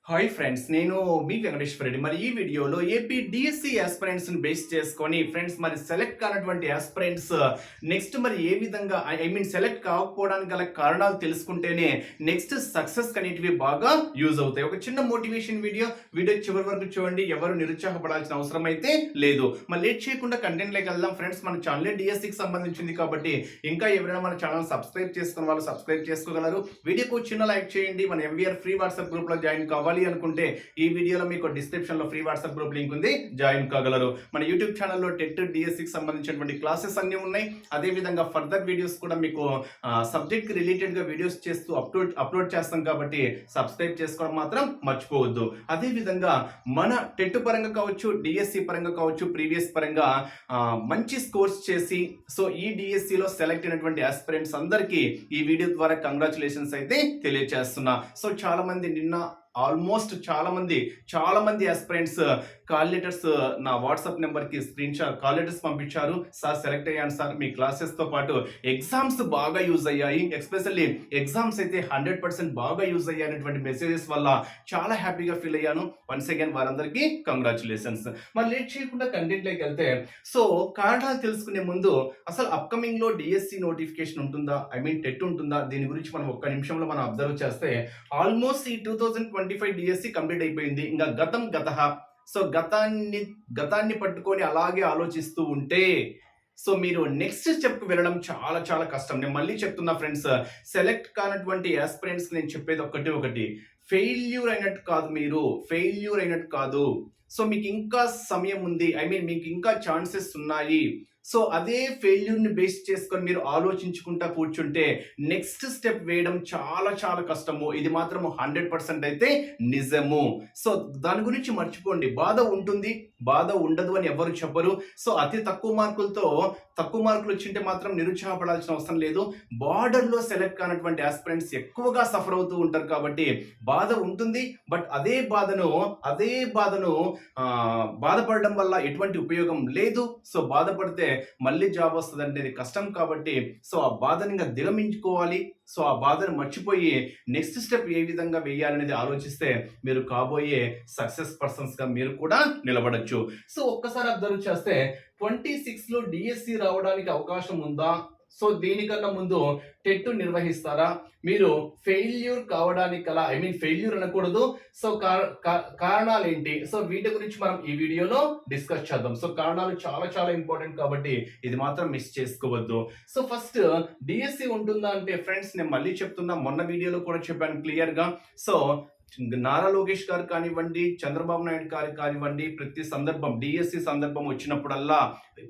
Hi friends, నేను మీ వెంకటేశ్వర రెడ్డి. మరి ఈ వీడియోలో ఏపీ డిఎస్సి ఆస్పిరెంట్స్ ని బేస్ చేసుకొని ఫ్రెండ్స్ మరి సెలెక్ట్ కానటువంటి ఆస్పిరెంట్స్ నెక్స్ట్ మరి ఏ విధంగా సెలెక్ట్ కాకపోవడానికి గల కారణాలు తెలుసుకుంటేనే నెక్స్ట్ సక్సెస్ అనేటివి బాగా యూజ్ అవుతాయి. ఒక చిన్న మోటివేషన్ వీడియో చివరి వరకు చూడండి. ఎవరు నిరుత్సాహపడాల్సిన అవసరం అయితే లేదు. మరి లేట్ చేయకుండా కంటెంట్ లోకి వెళ్దాం ఫ్రెండ్స్. మన ఛానల్ డిఎస్సికి సంబంధించింది కాబట్టి ఇంకా ఎవరైనా మన ఛానల్ సబ్స్క్రైబ్ చేసుకున్న వాళ్ళు సబ్స్క్రైబ్ చేసుకోగలరు. వీడియోకు చిన్న లైక్ చేయండి. మన ఎంవీఆర్ ఫ్రీ వాట్సాప్ గ్రూప్ లో జాయిన్ కావాలి అనుకుంటే ఈ వీడియోలో మీకు డిస్క్రిప్షన్ లో ఫ్రీ వాట్సాప్ గ్రూప్ లింక్ ఉంది, జాయిన్ కాగలరు. మన యూట్యూబ్ ఛానల్లో టెట్ డిఎస్సికి సంబంధించినటువంటి క్లాసెస్ అన్ని ఉన్నాయి. అదే విధంగా ఫర్దర్ వీడియోస్ కూడా మీకు సబ్జెక్ట్ కి రిలేటెడ్ గా వీడియోస్ చేస్తూ అప్లోడ్ చేస్తాం కాబట్టి సబ్స్క్రైబ్ చేసుకోవడం మాత్రం మర్చిపోవద్దు. అదే విధంగా మన టెట్ పరంగా కావచ్చు, డిఎస్సి పరంగా కావచ్చు, ప్రీవియస్ పరంగా మంచి స్కోర్స్ చేసి సో ఈ డిఎస్సి లో సెలెక్ట్ అయినటువంటి ఆస్పిరెంట్స్ అందరికీ ఈ వీడియో ద్వారా కంగ్రాచులేషన్స్ అయితే తెలియజేస్తున్నా. సో చాలా మంది నిన్న ఆల్మోస్ట్ చాలా మంది ఆస్పిరెంట్స్ కాల్ లెటర్స్ నా వాట్సాప్ నెంబర్కి కాల్ లెటర్స్ పంపించారు. సార్ సెలెక్ట్ అయ్యాను సార్, మీ క్లాసెస్తో పాటు ఎగ్జామ్స్ బాగా యూజ్ అయ్యాయి, ఎస్పెషల్లీ ఎగ్జామ్స్ అయితే 100% బాగా యూజ్ అయ్యాయనేటువంటి మెసేజెస్ వల్ల చాలా హ్యాపీగా ఫీల్ అయ్యాను. వన్స్ అగైన్ వారందరికీ కంగ్రాచులేషన్స్. మరి లేట్ చేయకుండా కంటెంట్లోకి వెళ్తే సో కారణాలు తెలుసుకునే ముందు అసలు అప్కమింగ్ లో డిఎస్సి నోటిఫికేషన్ ఉంటుందా, టెట్ ఉంటుందా, దీని గురించి మనం ఒక్క నిమిషంలో మనం అబ్జర్వ్ చేస్తే ఆల్మోస్ట్ ఈ 2025 డిఎస్సి కంప్లీట్ అయిపోయింది. ఇంకా గతః సో గతాన్ని పట్టుకొని అలాగే ఆలోచిస్తూ ఉంటే సో మీరు నెక్స్ట్ స్టెప్ కు వెళ్ళడం చాలా చాలా కష్టం. నేను మళ్ళీ చెప్తున్నా ఫ్రెండ్స్, సెలెక్ట్ కానటువంటి ఆస్పిరెంట్స్ నేను చెప్పేది ఒకటి ఫెయిల్యూర్ అయినట్టు కాదు. సో మీకు ఇంకా సమయం ఉంది, మీకు ఇంకా ఛాన్సెస్ ఉన్నాయి. సో అదే ఫెయిల్యూర్ని బేస్ చేసుకొని మీరు ఆలోచించుకుంటా కూర్చుంటే నెక్స్ట్ స్టెప్ వేయడం చాలా చాలా కష్టము. ఇది మాత్రం 100% అయితే నిజము. సో దాని గురించి మర్చిపోండి. బాధ ఉంటుంది, బాధ ఉండదు అని ఎవరు చెప్పరు. సో అతి తక్కువ మార్కులు వచ్చింటే మాత్రం నిరుత్సాహపడాల్సిన అవసరం లేదు. బార్డర్లో సెలెక్ట్ కానటువంటి ఆస్పిరెంట్స్ ఎక్కువగా సఫర్ అవుతూ ఉంటారు కాబట్టి బాధ ఉంటుంది. బట్ అదే బాధను బాధపడడం వల్ల ఎటువంటి ఉపయోగం లేదు. సో బాధపడితే మళ్ళీ జాబ్ వస్తుంది అనేది కష్టం కాబట్టి సో ఆ బాధని ఇంకా దిగమించుకోవాలి. సో ఆ బాధను మర్చిపోయి నెక్స్ట్ స్టెప్ ఏ విధంగా వేయాలనేది ఆలోచిస్తే మీరు కాబోయే సక్సెస్ పర్సన్స్ గా మీరు కూడా నిలబడచ్చు. సో ఒక్కసారి అబ్జర్వ్ చేస్తే 26 లో డిఎస్సి రావడానికి అవకాశం ఉందా? సో దీనికన్నా ముందు టెట్ నిర్వహిస్తారా? మీరు ఫెయిల్యూర్ కావడానికి గల ఫెయిల్యూర్ అనకూడదు. సో కారణాలు ఏంటి? సో వీటి గురించి మనం ఈ వీడియోలో డిస్కస్ చేద్దాం. సో కారణాలు చాలా చాలా ఇంపార్టెంట్ కాబట్టి ఇది మాత్రం మిస్ చేసుకోవద్దు. సో ఫస్ట్ డిఎస్సి ఉంటుందా అంటే ఫ్రెండ్స్, నేను మళ్ళీ చెప్తున్నా, మొన్న వీడియోలో కూడా చెప్పాను క్లియర్ గా. సో నారా లోకేష్ గారు కానివ్వండి, చంద్రబాబు నాయుడు గారు కానివ్వండి, ప్రతి సందర్భం డిఎస్సి సందర్భం వచ్చినప్పుడల్లా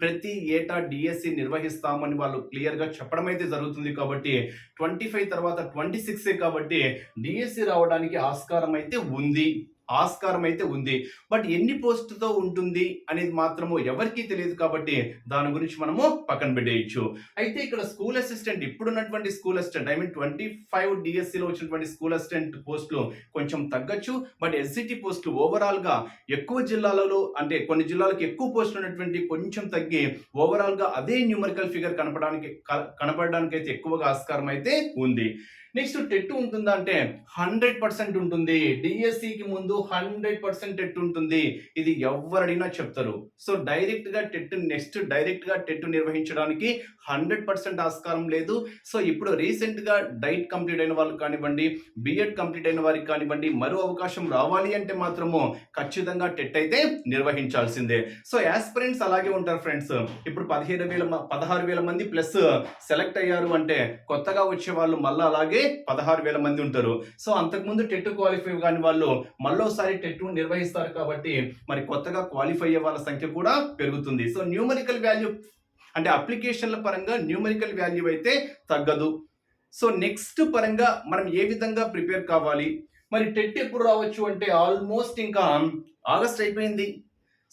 ప్రతి ఏటా డిఎస్సి నిర్వహిస్తామని వాళ్ళు క్లియర్ గా చెప్పడం అయితే జరుగుతుంది. కాబట్టి 25 తర్వాత 26 కాబట్టి డిఎస్సి రావడానికి ఆస్కారం అయితే ఉంది. బట్ ఎన్ని పోస్టుతో ఉంటుంది అనేది మాత్రము ఎవరికీ తెలియదు కాబట్టి దాని గురించి మనము పక్కన పెట్టేయచ్చు. అయితే ఇక్కడ స్కూల్ అసిస్టెంట్, ఇప్పుడున్నటువంటి స్కూల్ అసిస్టెంట్ 25 డిఎస్సిలో వచ్చినటువంటి స్కూల్ అసిస్టెంట్ పోస్టులు కొంచెం తగ్గచ్చు. బట్ ఎస్సిటి పోస్టులు ఓవరాల్ గా ఎక్కువ జిల్లాలలో, అంటే కొన్ని జిల్లాలకు ఎక్కువ పోస్టులు ఉన్నటువంటి కొంచెం తగ్గి ఓవరాల్ గా అదే న్యూమరికల్ ఫిగర్ కనపడడానికి అయితే ఎక్కువగా ఆస్కారం అయితే ఉంది. నెక్స్ట్ టెట్ ఉంటుందా అంటే 100% ఉంటుంది. డిఎస్సికి ముందు 100% టెట్ ఉంటుంది. ఇది ఎవరడినా చెప్తారు. సో డైరెక్ట్ గా టెట్ నిర్వహించడానికి 100% ఆస్కారం లేదు. సో ఇప్పుడు రీసెంట్ గా డైట్ కంప్లీట్ అయిన వాళ్ళు కానివ్వండి, బిఎడ్ కంప్లీట్ అయిన వారికి కానివ్వండి, మరో అవకాశం రావాలి అంటే మాత్రము ఖచ్చితంగా టెట్ అయితే నిర్వహించాల్సిందే. సో ఆస్పిరెంట్స్ అలాగే ఉంటారు ఫ్రెండ్స్. ఇప్పుడు 16,000 మంది ప్లస్ సెలెక్ట్ అయ్యారు అంటే కొత్తగా వచ్చే వాళ్ళు మళ్ళీ అలాగే 16,000 మంది ఉంటారు. సో అంతకుముందు టెట్ క్వాలిఫై కాని వాళ్ళు మళ్ళోసారి టెట్ నిర్వహిస్తారు కాబట్టి మరి కొత్తగా క్వాలిఫై అయ్యే వాళ్ళ సంఖ్య కూడా పెరుగుతుంది. సో న్యూమరికల్ వాల్యూ అంటే అప్లికేషన్ల పరంగా న్యూమరికల్ వాల్యూ అయితే తగ్గదు. సో నెక్స్ట్ పరంగా మనం ఏ విధంగా ప్రిపేర్ కావాలి? మరి టెట్ ఎప్పుడు రావచ్చు అంటే ఆల్మోస్ట్ ఇంకా ఆగస్ట్ అయిపోయింది.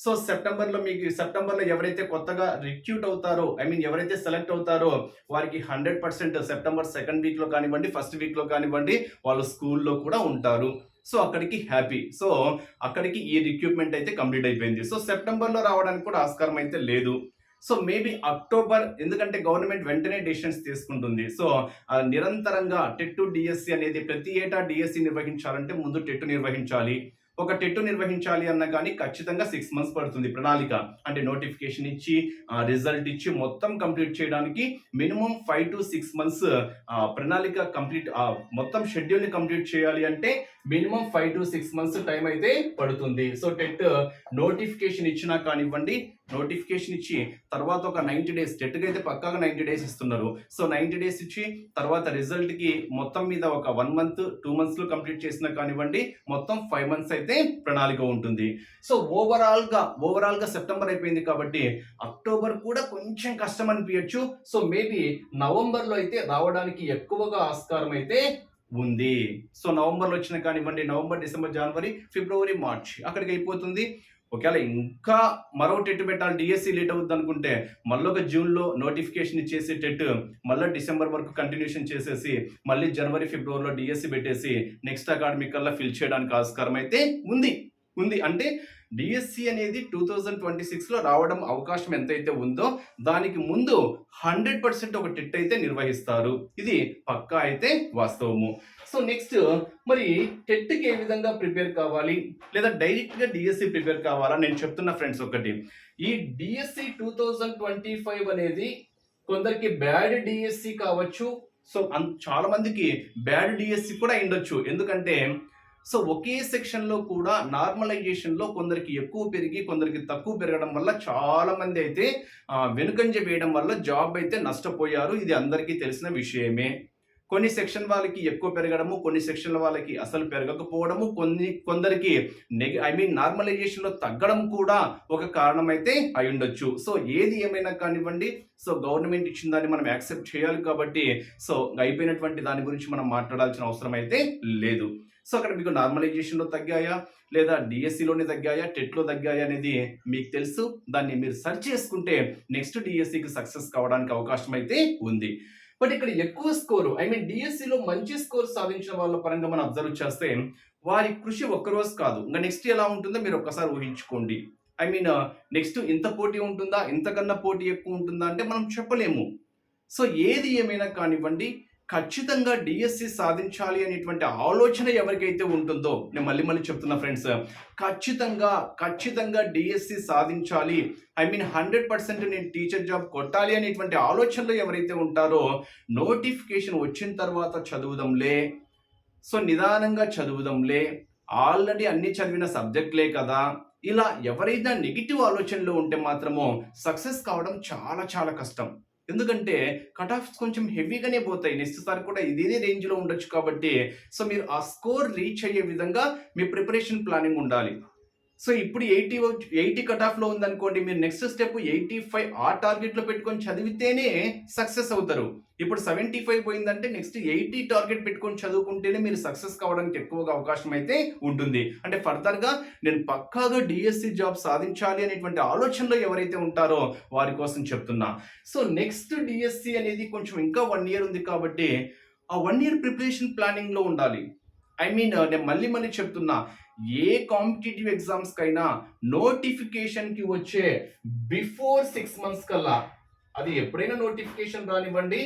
సో సెప్టెంబర్లో ఎవరైతే కొత్తగా రిక్రూట్ అవుతారో, ఎవరైతే సెలెక్ట్ అవుతారో వారికి 100% సెప్టెంబర్ 2nd వీక్లో కానివ్వండి, 1st వీక్లో కానివ్వండి వాళ్ళు స్కూల్లో కూడా ఉంటారు. సో అక్కడికి హ్యాపీ. సో అక్కడికి ఈ రిక్రూట్మెంట్ అయితే కంప్లీట్ అయిపోయింది. సో సెప్టెంబర్లో రావడానికి కూడా ఆస్కారం అయితే లేదు. సో మేబీ అక్టోబర్, ఎందుకంటే గవర్నమెంట్ వెంటనే డెసిషన్స్ తీసుకుంటుంది. సో నిరంతరంగా టెట్ డిఎస్సి అనేది ప్రతి ఏటా డిఎస్సి నిర్వహించాలంటే ముందు టెట్ నిర్వహించాలి. ఒక టెట్ నిర్వహించాలి అన్నా కానీ ఖచ్చితంగా 6 మంత్స్ పడుతుంది ప్రణాళిక. అంటే నోటిఫికేషన్ ఇచ్చి రిజల్ట్ ఇచ్చి మొత్తం కంప్లీట్ చేయడానికి మినిమం 5 to 6 మంత్స్ ప్రణాళిక కంప్లీట్, మొత్తం షెడ్యూల్ని కంప్లీట్ చేయాలి అంటే మినిమం 5 to 6 మంత్స్ టైం అయితే పడుతుంది. సో టెట్ నోటిఫికేషన్ ఇచ్చినా కానివ్వండి, నోటిఫికేషన్ ఇచ్చి తర్వాత ఒక 90 డేస్, టెట్కి అయితే పక్కాగా 90 డేస్ ఇస్తున్నారు. సో 90 డేస్ ఇచ్చి తర్వాత రిజల్ట్కి మొత్తం మీద ఒక 1 మంత్ 2 మంత్స్లో కంప్లీట్ చేసినా కానివ్వండి, మొత్తం 5 మంత్స్ అయితే ప్రణాళిక ఉంటుంది. సో ఓవరాల్గా సెప్టెంబర్ అయిపోయింది కాబట్టి అక్టోబర్ కూడా కొంచెం కష్టం అనిపించచ్చు. సో మేబీ నవంబర్లో అయితే రావడానికి ఎక్కువగా ఆస్కారం అయితే ఉంది. సో నవంబర్లో వచ్చిన కానివ్వండి, నవంబర్, డిసెంబర్, జనవరి, ఫిబ్రవరి, మార్చ్ అక్కడికి అయిపోతుంది. ఒకవేళ ఇంకా మరో టెట్ పెట్టాలి, డిఎస్సి లేట్ అవుతుంది అనుకుంటే మళ్ళీ ఒక జూన్లో నోటిఫికేషన్ ఇచ్చేసి టెట్ మళ్ళీ డిసెంబర్ వరకు కంటిన్యూషన్ చేసేసి మళ్ళీ జనవరి, ఫిబ్రవరిలో డిఎస్సి పెట్టేసి నెక్స్ట్ అకాడమిక్ కల్లా ఫిల్ చేయడానికి ఆస్కారం అయితే ఉంది. అంటే డిఎస్సి అనేది 2026లో రావడం అవకాశం ఎంతైతే ఉందో దానికి ముందు 100% ఒక టెట్ అయితే నిర్వహిస్తారు. ఇది పక్కా అయితే వాస్తవము. సో నెక్స్ట్ మరి టెట్కి ఏ విధంగా ప్రిపేర్ కావాలి, లేదా డైరెక్ట్గా డిఎస్సి ప్రిపేర్ కావాలా? నేను చెప్తున్నా ఫ్రెండ్స్ ఒకటి, ఈ డిఎస్సి 2025 అనేది కొందరికి బ్యాడ్ డిఎస్సి కావచ్చు. సో చాలా మందికి బ్యాడ్ డిఎస్సి కూడా ఉండొచ్చు. ఎందుకంటే సో ఒకే సెక్షన్లో కూడా నార్మలైజేషన్లో కొందరికి ఎక్కువ పెరిగి కొందరికి తక్కువ పెరగడం వల్ల చాలా మంది అయితే వెనుకంజ వేయడం వల్ల జాబ్ అయితే నష్టపోయారు. ఇది అందరికీ తెలిసిన విషయమే. కొన్ని సెక్షన్ వాళ్ళకి ఎక్కువ పెరగడము, కొన్ని సెక్షన్ల వాళ్ళకి అసలు పెరగకపోవడము, కొందరికి నార్మలైజేషన్లో తగ్గడం కూడా ఒక కారణం అయితే అయి ఉండొచ్చు. సో ఏది ఏమైనా కానివ్వండి, సో గవర్నమెంట్ ఇచ్చిన దాన్ని మనం యాక్సెప్ట్ చేయాలి కాబట్టి సో అయిపోయినటువంటి దాని గురించి మనం మాట్లాడాల్సిన అవసరం అయితే లేదు. సో అక్కడ మీకు నార్మలైజేషన్లో తగ్గాయా, లేదా డిఎస్సిలోనే తగ్గాయా, టెట్లో తగ్గాయా అనేది మీకు తెలుసు. దాన్ని మీరు సెర్చ్ చేసుకుంటే నెక్స్ట్ డిఎస్సికి సక్సెస్ కావడానికి అవకాశం అయితే ఉంది. బట్ ఇక్కడ ఎక్కువ స్కోరు డిఎస్సిలో మంచి స్కోర్ సాధించిన వాళ్ళ పరంగా మనం అబ్జర్వ్ చేస్తే వారి కృషి ఒక్కరోజు కాదు, ఇంకా నెక్స్ట్ ఎలా ఉంటుందో మీరు ఒక్కసారి ఊహించుకోండి. నెక్స్ట్ ఇంత పోటీ ఉంటుందా, ఇంతకన్నా పోటీ ఎక్కువ ఉంటుందా అంటే మనం చెప్పలేము. సో ఏది ఏమైనా కానివ్వండి, ఖచ్చితంగా డిఎస్సి సాధించాలి అనేటువంటి ఆలోచన ఎవరికైతే ఉంటుందో, నేను మళ్ళీ చెప్తున్నా ఫ్రెండ్స్, ఖచ్చితంగా డిఎస్సి సాధించాలి, 100% నేను టీచర్ జాబ్ కొట్టాలి అనేటువంటి ఆలోచనలో ఎవరైతే ఉంటారో నోటిఫికేషన్ వచ్చిన తర్వాత చదువుదాంలే, సో నిదానంగా చదువుదాంలే, ఆల్రెడీ అన్ని చదివిన సబ్జెక్ట్లే కదా, ఇలా ఎవరైనా నెగిటివ్ ఆలోచనలో ఉంటే మాత్రమో సక్సెస్ కావడం చాలా చాలా కష్టం. ఎందుకంటే కట్ ఆఫ్స్ కొంచెం హెవీగానే పోతాయి. నెక్స్ట్ సారి కూడా ఇదే రేంజ్లో ఉండొచ్చు కాబట్టి సో మీరు ఆ స్కోర్ రీచ్ అయ్యే విధంగా మీ ప్రిపరేషన్ ప్లానింగ్ ఉండాలి. సో ఇప్పుడు 80 కట్ ఆఫ్లో ఉందనుకోండి, మీరు నెక్స్ట్ స్టెప్ 85 ఆ టార్గెట్లో పెట్టుకొని చదివితేనే సక్సెస్ అవుతారు. ఇప్పుడు 75 పోయిందంటే నెక్స్ట్ 80 టార్గెట్ పెట్టుకొని చదువుకుంటేనే మీరు సక్సెస్ కావడానికి ఎక్కువగా అవకాశం అయితే ఉంటుంది. అంటే ఫర్దర్గా నేను పక్కాగా డిఎస్సి జాబ్ సాధించాలి అనేటువంటి ఆలోచనలో ఎవరైతే ఉంటారో వారి కోసం చెప్తున్నా. సో నెక్స్ట్ డిఎస్సి అనేది కొంచెం ఇంకా 1 year ఉంది కాబట్టి ఆ 1 year ప్రిపరేషన్ ప్లానింగ్లో ఉండాలి. నేను మళ్ళీ చెప్తున్నా, ఏ కాంపిటేటివ్ ఎగ్జామ్స్ కైనా నోటిఫికేషన్కి వచ్చే బిఫోర్ 6 months కల్లా, అది ఎప్పుడైనా నోటిఫికేషన్ రానివ్వండి,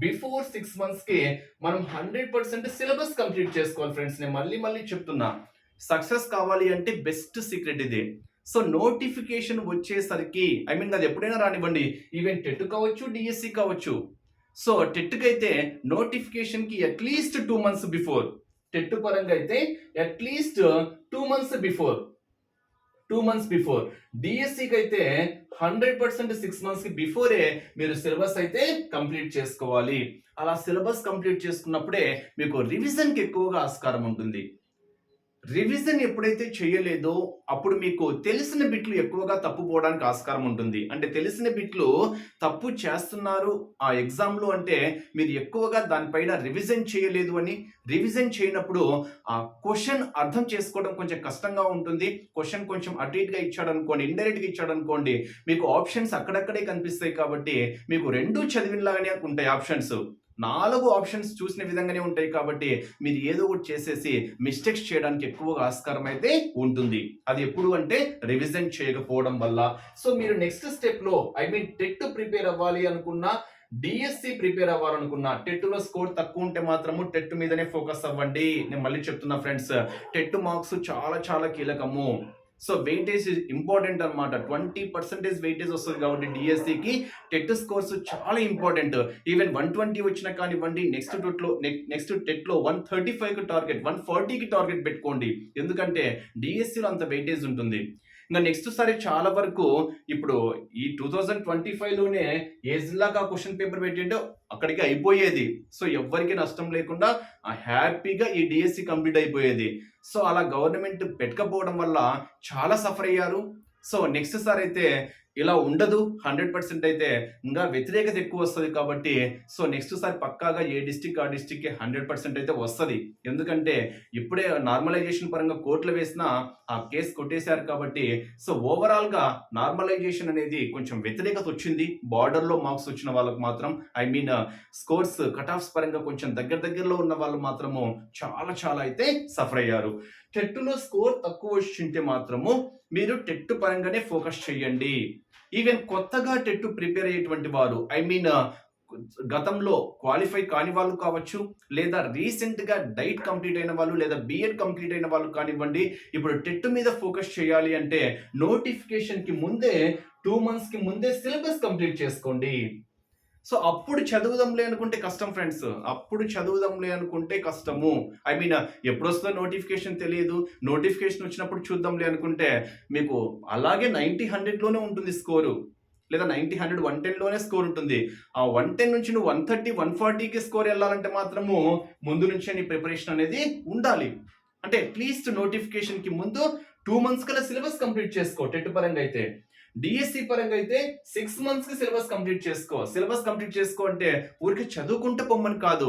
బిఫోర్ 6 monthsకి మనం 100% సిలబస్ కంప్లీట్ చేసుకోవాలి ఫ్రెండ్స్. నేను మళ్ళీ చెప్తున్నా, సక్సెస్ కావాలి అంటే బెస్ట్ సీక్రెట్ ఇదే. సో నోటిఫికేషన్ వచ్చేసరికి అది ఎప్పుడైనా రానివ్వండి, ఈవెన్ టెట్ కావచ్చు, డిఎస్సి కావచ్చు. సో టెట్కి అయితే నోటిఫికేషన్కి అట్లీస్ట్ 2 months బిఫోర్, టెట్ పరంగా అయితే అట్లీస్ట్ 2 months బిఫోర్, డిఎస్సికి అయితే 100% 6 monthsకి బిఫోరే మీరు సిలబస్ అయితే కంప్లీట్ చేసుకోవాలి. అలా సిలబస్ కంప్లీట్ చేసుకున్నప్పుడే మీకు రివిజన్కి ఎక్కువగా ఆస్కారం ఉంటుంది. రివిజన్ ఎప్పుడైతే చేయలేదో అప్పుడు మీకు తెలిసిన బిట్లు ఎక్కువగా తప్పుపోవడానికి ఆస్కారం ఉంటుంది. అంటే తెలిసిన బిట్లు తప్పు చేస్తున్నారు ఆ ఎగ్జామ్లో అంటే మీరు ఎక్కువగా దానిపైన రివిజన్ చేయలేదు అని, రివిజన్ చేయనప్పుడు ఆ క్వశ్చన్ అర్థం చేసుకోవడం కొంచెం కష్టంగా ఉంటుంది. క్వశ్చన్ కొంచెం అటు ఇటుగా ఇచ్చాడు అనుకోండి, ఇండైరెక్ట్గా ఇచ్చాడు అనుకోండి, మీకు ఆప్షన్స్ అక్కడక్కడే కనిపిస్తాయి కాబట్టి మీకు రెండు చదివినలాగానే ఉంటాయి ఆప్షన్స్. 4 ఆప్షన్స్ చూసిన విధంగానే ఉంటాయి కాబట్టి మీరు ఏదో ఒకటి చేసేసి మిస్టేక్స్ చేయడానికి ఎక్కువగా ఆస్కారం అయితే ఉంటుంది. అది ఎప్పుడు అంటే రివిజన్ చేయకపోవడం వల్ల. సో మీరు నెక్స్ట్ స్టెప్ లో టెట్ ప్రిపేర్ అవ్వాలి అనుకున్నా, డిఎస్సి ప్రిపేర్ అవ్వాలనుకున్నా, టెట్ లో స్కోర్ తక్కువ ఉంటే మాత్రము టెట్ మీదనే ఫోకస్ అవ్వండి. నేను మళ్ళీ చెప్తున్నా ఫ్రెండ్స్, టెట్ మార్క్స్ చాలా చాలా కీలకము. సో వెయిటేజ్ ఇంపార్టెంట్ అనమాట. 20% వెయిటేజ్ వస్తుంది కాబట్టి డిఎస్సికి టెట్ స్కోర్స్ చాలా ఇంపార్టెంట్. ఈవెన్ 120 వచ్చినా కానివ్వండి, నెక్స్ట్ టెట్ లో 135 కి టార్గెట్, 140 కి టార్గెట్ పెట్టుకోండి. ఎందుకంటే డిఎస్సిలో అంత వెయిటేజ్ ఉంటుంది. ఇంకా నెక్స్ట్ సారి చాలా వరకు ఇప్పుడు ఈ 2025 లోనే ఏ జిల్లాగా క్వశ్చన్ పేపర్ పెట్టింటే అక్కడికి అయిపోయేది. సో ఎవ్వరికి నష్టం లేకుండా హ్యాపీగా ఈ డిఎస్సి కంప్లీట్ అయిపోయేది. సో అలా గవర్నమెంట్ పెట్టకపోవడం వల్ల చాలా సఫర్ అయ్యారు. సో నెక్స్ట్ సారి అయితే ఇలా ఉండదు. 100% అయితే ఇంకా వ్యతిరేకత ఎక్కువ వస్తుంది కాబట్టి సో నెక్స్ట్ సారి పక్కాగా ఏ డిస్టిక్ ఆ డిస్టిక్కి 100% అయితే వస్తుంది. ఎందుకంటే ఇప్పుడే నార్మలైజేషన్ పరంగా కోర్టులు వేసినా ఆ కేసు కొట్టేశారు కాబట్టి సో ఓవరాల్గా నార్మలైజేషన్ అనేది కొంచెం వ్యతిరేకత వచ్చింది. బార్డర్లో మార్క్స్ వచ్చిన వాళ్ళకు మాత్రం స్కోర్స్ కట్ ఆఫ్స్ పరంగా కొంచెం దగ్గరలో ఉన్న వాళ్ళు మాత్రము చాలా చాలా అయితే సఫర్ అయ్యారు. టెట్లో స్కోర్ తక్కువ వచ్చింటే మాత్రము మీరు టెట్ పరంగానే ఫోకస్ చేయండి. ఈవెన్ కొత్తగా టెట్ ప్రిపేర్ అయ్యేటువంటి వారు గతంలో క్వాలిఫై కాని వాళ్ళు కావచ్చు, లేదా రీసెంట్ గా డైట్ కంప్లీట్ అయిన వాళ్ళు, లేదా బిఎడ్ కంప్లీట్ అయిన వాళ్ళు కానివ్వండి, ఇప్పుడు టెట్ మీద ఫోకస్ చేయాలి అంటే నోటిఫికేషన్ కి ముందే 2 months కి ముందే సిలబస్ కంప్లీట్ చేసుకోండి. సో అప్పుడు చదువుదాంలే అనుకుంటే కష్టం ఫ్రెండ్స్. అప్పుడు చదువుదాంలే అనుకుంటే కష్టము. ఎప్పుడు వస్తుందో నోటిఫికేషన్ తెలియదు. నోటిఫికేషన్ వచ్చినప్పుడు చూద్దాంలే అనుకుంటే మీకు అలాగే 90-100లోనే ఉంటుంది స్కోరు, లేదా 90-100 110లోనే స్కోర్ ఉంటుంది. ఆ 110 నుంచి నువ్వు 130-140కి స్కోర్ వెళ్ళాలంటే మాత్రము ముందు నుంచే నీ ప్రిపరేషన్ అనేది ఉండాలి. అంటే అట్లీస్ట్ నోటిఫికేషన్ కి ముందు 2 months కల్లా సిలబస్ కంప్లీట్ చేసుకో. టెట్ పరంగా అయితే, డిఎస్సి పరంగా అయితే 6 months కి సిలబస్ కంప్లీట్ చేసుకో. సిలబస్ కంప్లీట్ చేసుకో అంటే ఊరికి చదువుకుంటే పొమ్మని కాదు,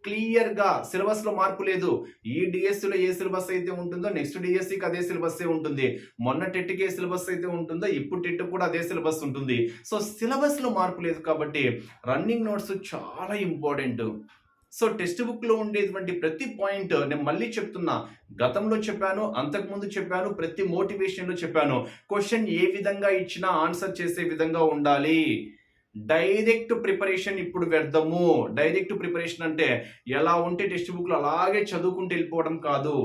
క్లియర్ గా సిలబస్ లో మార్పు లేదు. ఈ డిఎస్సిలో ఏ సిలబస్ అయితే ఉంటుందో నెక్స్ట్ డిఎస్సికి అదే సిలబస్ ఉంటుంది. మొన్న టెట్కి ఏ సిలబస్ అయితే ఉంటుందో ఇప్పుడు టెట్ కూడా అదే సిలబస్ ఉంటుంది. సో సిలబస్ లో మార్పు లేదు కాబట్టి రన్నింగ్ నోట్స్ చాలా ఇంపార్టెంట్. సో టెక్స్ట్ బుక్ లో ఉండేటువంటి ప్రతి పాయింట్ నేను మళ్ళీ చెప్తున్నా, గతంలో చెప్పాను, అంతకుముందు చెప్పాను, ప్రతి మోటివేషన్ లో చెప్పాను. క్వశ్చన్ ఏ విధంగా ఇచ్చినా ఆన్సర్ చేసే విధంగా ఉండాలి. డైరెక్ట్ ప్రిపరేషన్ ఇప్పుడు వ్యర్థము. డైరెక్ట్ ప్రిపరేషన్ అంటే ఎలా ఉంటే టెక్స్ట్ బుక్ లో అలాగే చదువుకుంటూ వెళ్ళిపోవడం కాదు.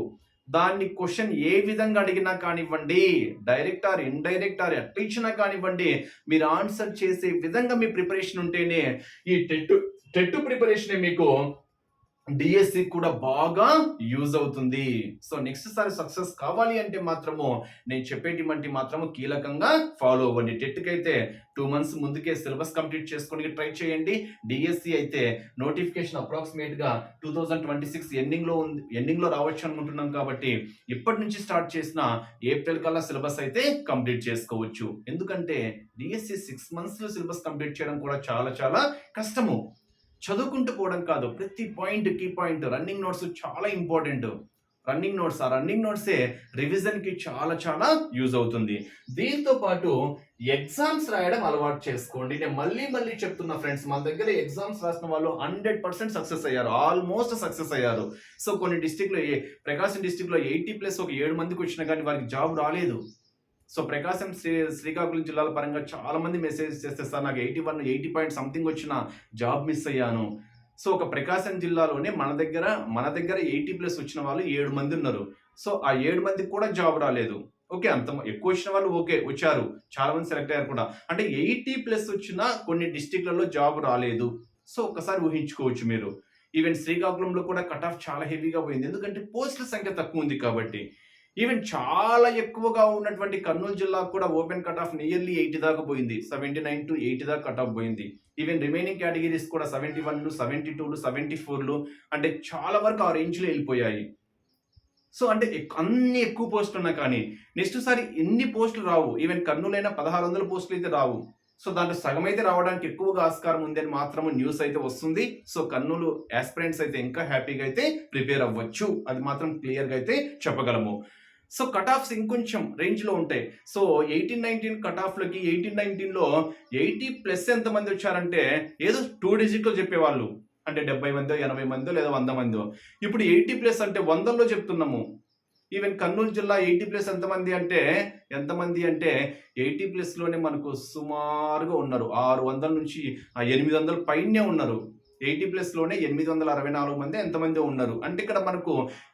దాన్ని క్వశ్చన్ ఏ విధంగా అడిగినా కానివ్వండి, డైరెక్ట్ ఆర్ ఇండైరెక్ట్ ఆర్ ఎట్లా ఇచ్చినా కానివ్వండి, మీరు ఆన్సర్ చేసే విధంగా మీ ప్రిపరేషన్ ఉంటేనే ఈ టెట్ ప్రిపరేషన్ మీకు డిఎస్సి కూడా బాగా యూజ్ అవుతుంది. సో నెక్స్ట్ సారి సక్సెస్ కావాలి అంటే మాత్రము నేను చెప్పేటువంటి మాత్రము కీలకంగా ఫాలో అవ్వండి. టెట్కి అయితే 2 months ముందుకే సిలబస్ కంప్లీట్ చేసుకోవడానికి ట్రై చేయండి. డిఎస్సి అయితే నోటిఫికేషన్ అప్రాక్సిమేట్ గా 2026 ఎండింగ్ లో రావచ్చు అనుకుంటున్నాం కాబట్టి ఇప్పటి నుంచి స్టార్ట్ చేసిన ఏప్రిల్ కల్లా సిలబస్ అయితే కంప్లీట్ చేసుకోవచ్చు. ఎందుకంటే డిఎస్సి 6 months లో సిలబస్ కంప్లీట్ చేయడం కూడా చాలా చాలా కష్టము. చదువుకుంటూ పోవడం కాదు, ప్రతి పాయింట్ కీ పాయింట్ రన్నింగ్ నోట్స్ చాలా ఇంపార్టెంట్. ఆ రన్నింగ్ నోట్సే రివిజన్ కి చాలా చాలా యూజ్ అవుతుంది. దీంతో పాటు ఎగ్జామ్స్ రాయడం అలవాటు చేసుకోండి. నేను మళ్ళీ చెప్తున్నా ఫ్రెండ్స్, మన దగ్గర ఎగ్జామ్స్ రాసిన వాళ్ళు 100% సక్సెస్ అయ్యారు, ఆల్మోస్ట్ సక్సెస్ అయ్యారు. సో కొన్ని డిస్టిక్లో, ప్రకాశం డిస్టిక్లో 80+ ఒక 7 మందికి వచ్చినా కానీ వారికి జాబ్ రాలేదు. సో ప్రకాశం శ్రీకాకుళం జిల్లాల పరంగా చాలా మంది మెసేజ్ చేస్తే సార్ నాకు 80 పాయింట్ సంథింగ్ వచ్చిన జాబ్ మిస్ అయ్యాను. సో ఒక ప్రకాశం జిల్లాలోనే మన దగ్గర 80+ వచ్చిన వాళ్ళు 7 మంది ఉన్నారు. సో ఆ 7 మందికి కూడా జాబ్ రాలేదు. ఓకే, అంత ఎక్కువ వచ్చిన వాళ్ళు ఓకే వచ్చారు, చాలా మంది సెలెక్ట్ అయ్యారు కూడా. అంటే 80+ వచ్చిన కొన్ని డిస్టిక్లలో జాబ్ రాలేదు. సో ఒకసారి ఊహించుకోవచ్చు మీరు. ఈవెన్ శ్రీకాకుళంలో కూడా కట్ ఆఫ్ చాలా హెవీగా పోయింది, ఎందుకంటే పోస్టుల సంఖ్య తక్కువ ఉంది కాబట్టి. ఈవెన్ చాలా ఎక్కువగా ఉన్నటువంటి కర్నూలు జిల్లాకు కూడా ఓపెన్ కట్ ఆఫ్ నియర్లీ 80 దాకా పోయింది. 79 to 80 దాకా కట్ ఆఫ్ పోయింది. ఈవెన్ రిమైనింగ్ కేటగిరీస్ కూడా 71, 72, 74 అంటే చాలా వరకు ఆ రేంజ్లో వెళ్ళిపోయాయి. సో అంటే అన్ని ఎక్కువ పోస్టులు ఉన్నా కానీ నెక్స్ట్ సారి ఎన్ని పోస్టులు రావు. ఈవెన్ కర్నూలు అయినా 1600 పోస్టులు అయితే రావు. సో దాంట్లో సగం అయితే రావడానికి ఎక్కువగా ఆస్కారం ఉంది అని మాత్రము న్యూస్ అయితే వస్తుంది. సో కర్నూలు ఆస్పిరెంట్స్ అయితే ఇంకా హ్యాపీగా అయితే ప్రిపేర్ అవ్వచ్చు, అది మాత్రం క్లియర్గా అయితే చెప్పగలము. సో కట్ ఆఫ్స్ ఇంకొంచెం రేంజ్లో ఉంటాయి. సో 18-19 కట్ ఆఫ్లకి 18-19లో 80+ ఎంతమంది వచ్చారంటే ఏదో 2 digitలో చెప్పేవాళ్ళు. అంటే 70 మందో 80 మందో లేదా 100 మందో. ఇప్పుడు 80+ అంటే వందల్లో చెప్తున్నాము. ఈవెన్ కర్నూలు జిల్లా 80+ ఎంతమంది అంటే 80+లోనే మనకు సుమారుగా ఉన్నారు 600 నుంచి 800 పైనే ఉన్నారు. 80+లోనే 864 మంది ఎంతమంది ఉన్నారు అంటే ఇక్కడ మనకు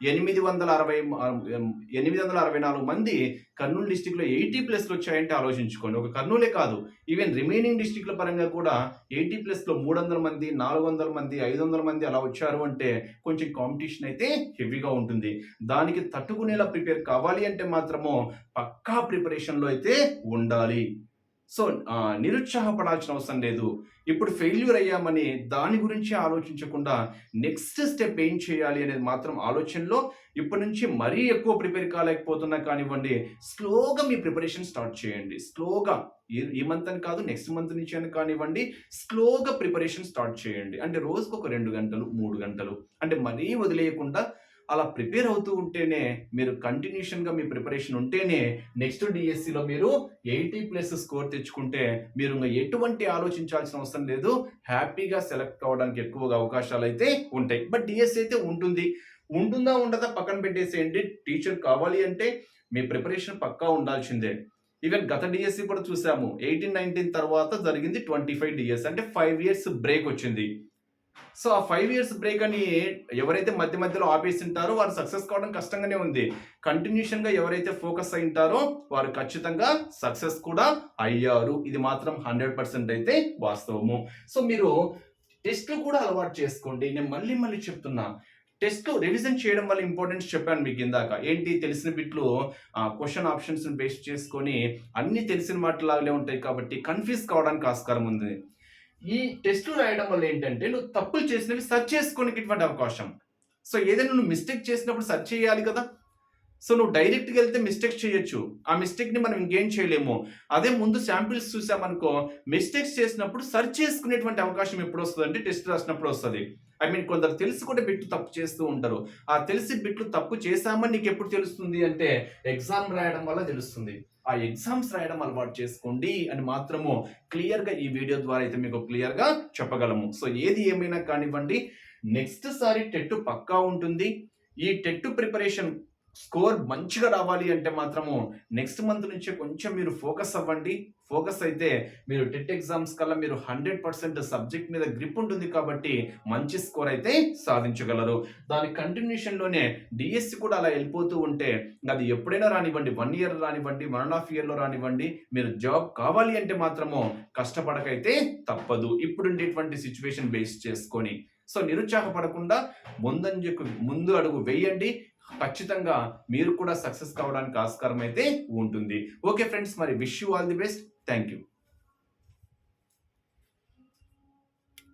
864 మంది కర్నూలు డిస్టిక్లో 80+ వచ్చాయంటే ఆలోచించుకోండి. ఒక కర్నూలే కాదు, ఈవెన్ రిమైనింగ్ డిస్టిక్ల పరంగా కూడా 80+లో 300 మంది 400 మంది 500 మంది అలా వచ్చారు అంటే కొంచెం కాంపిటీషన్ అయితే హెవీగా ఉంటుంది. దానికి తట్టుకునేలా ప్రిపేర్ కావాలి అంటే మాత్రము పక్కా ప్రిపరేషన్లో అయితే ఉండాలి. సో నిరుత్సాహపడాల్సిన అవసరం లేదు. ఇప్పుడు ఫెయిల్యూర్ అయ్యామని దాని గురించి ఆలోచించకుండా నెక్స్ట్ స్టెప్ ఏం చేయాలి అనేది మాత్రం ఆలోచనలో ఇప్పటి నుంచి మరీ ఎక్కువ ప్రిపేర్ కాలేకపోతున్నా కానివ్వండి, స్లోగా మీ ప్రిపరేషన్ స్టార్ట్ చేయండి. స్లోగా ఈ మంత్ అని కాదు, నెక్స్ట్ మంత్ నుంచి అని కానివ్వండి, స్లోగా ప్రిపరేషన్ స్టార్ట్ చేయండి. అంటే రోజుకు ఒక 2 గంటలు 3 గంటలు అంటే మరీ వదిలేయకుండా అలా ప్రిపేర్ అవుతూ ఉంటేనే, మీరు కంటిన్యూషన్గా మీ ప్రిపరేషన్ ఉంటేనే నెక్స్ట్ డిఎస్సిలో మీరు 80+ స్కోర్ తెచ్చుకుంటే మీరు ఇంకా ఎటువంటి ఆలోచించాల్సిన అవసరం లేదు. హ్యాపీగా సెలెక్ట్ కావడానికి ఎక్కువగా అవకాశాలు అయితే ఉంటాయి. బట్ డిఎస్సి అయితే ఉంటుంది. ఉంటుందా ఉండదా పక్కన పెట్టేసేయండి. టీచర్ కావాలి అంటే మీ ప్రిపరేషన్ పక్కా ఉండాల్సిందే. ఈవెన్ గత డిఎస్సి కూడా చూసాము. 18-19 తర్వాత జరిగింది 25 డిఎస్సి, అంటే 5 years బ్రేక్ వచ్చింది. సో ఆ 5 years బ్రేక్ అని ఎవరైతే మధ్య మధ్యలో ఆపేసి ఉంటారో వారు సక్సెస్ కావడం కష్టంగానే ఉంది. కంటిన్యూషన్గా ఎవరైతే ఫోకస్ అయి ఉంటారో వారు ఖచ్చితంగా సక్సెస్ కూడా అయ్యారు. ఇది మాత్రం 100% అయితే వాస్తవము. సో మీరు టెస్ట్లు కూడా అలవాటు చేసుకోండి. నేను మళ్ళీ చెప్తున్నా, టెస్ట్లు రివిజన్ చేయడం వల్ల ఇంపార్టెన్స్ చెప్పాను మీకు ఇందాక. ఏంటి, తెలిసిన బిట్లు క్వశ్చన్ ఆప్షన్స్ బేస్ చేసుకొని అన్ని తెలిసిన వాటిలాగానే ఉంటాయి కాబట్టి కన్ఫ్యూజ్ కావడానికి ఆస్కారం ఉంది. ఈ టెస్టులు రాయడం వల్ల ఏంటంటే నువ్వు తప్పులు చేసినవి సర్చ్ చేసుకోనికిటువంటి అవకాశం. సో ఏదైనా నువ్వు మిస్టేక్ చేసినప్పుడు సర్చ్ చేయాలి కదా. సో నువ్వు డైరెక్ట్గా వెళ్తే మిస్టేక్స్ చేయొచ్చు, ఆ మిస్టేక్ని మనం ఇంకేం చేయలేము. అదే ముందు శాంపిల్స్ చూసామనుకో, మిస్టేక్స్ చేసినప్పుడు సర్చ్ చేసుకునేటువంటి అవకాశం ఎప్పుడు వస్తుంది అంటే టెస్ట్ రాసినప్పుడు వస్తుంది. కొందరు తెలిసి కూడా బిట్లు తప్పు చేస్తూ ఉంటారు. ఆ తెలిసి బిట్లు తప్పు చేశామని నీకు ఎప్పుడు తెలుస్తుంది అంటే ఎగ్జామ్ రాయడం వల్ల తెలుస్తుంది. ఆ ఎగ్జామ్స్ రాయడం అలవాటు చేసుకోండి అని మాత్రము క్లియర్గా ఈ వీడియో ద్వారా అయితే మీకు క్లియర్గా చెప్పగలము. సో ఏది ఏమైనా కానివ్వండి, నెక్స్ట్ సారి టెట్ పక్కా ఉంటుంది. ఈ టెట్ ప్రిపరేషన్ స్కోర్ మంచిగా రావాలి అంటే మాత్రము నెక్స్ట్ మంత్ నుంచే కొంచెం మీరు ఫోకస్ అవ్వండి. ఫోకస్ అయితే మీరు టెట్ ఎగ్జామ్స్ కల్లా మీరు 100% సబ్జెక్ట్ మీద గ్రిప్ ఉంటుంది కాబట్టి మంచి స్కోర్ అయితే సాధించగలరు. దాని కంటిన్యూషన్లోనే డిఎస్సి కూడా అలా వెళ్ళిపోతూ ఉంటే అది ఎప్పుడైనా రానివ్వండి, 1 year రానివ్వండి, 1.5 yearలో రానివ్వండి, మీరు జాబ్ కావాలి అంటే మాత్రము కష్టపడకైతే తప్పదు ఇప్పుడుండేటువంటి సిచ్యువేషన్ బేస్ చేసుకొని. సో నిరుత్సాహపడకుండా ముందు అడుగు వేయండి. ఖచ్చితంగా మీరు కూడా సక్సెస్ కావడానికి ఆస్కారం అయితే ఉంటుంది. ఓకే ఫ్రెండ్స్, మరి wish you all the best. Thank you.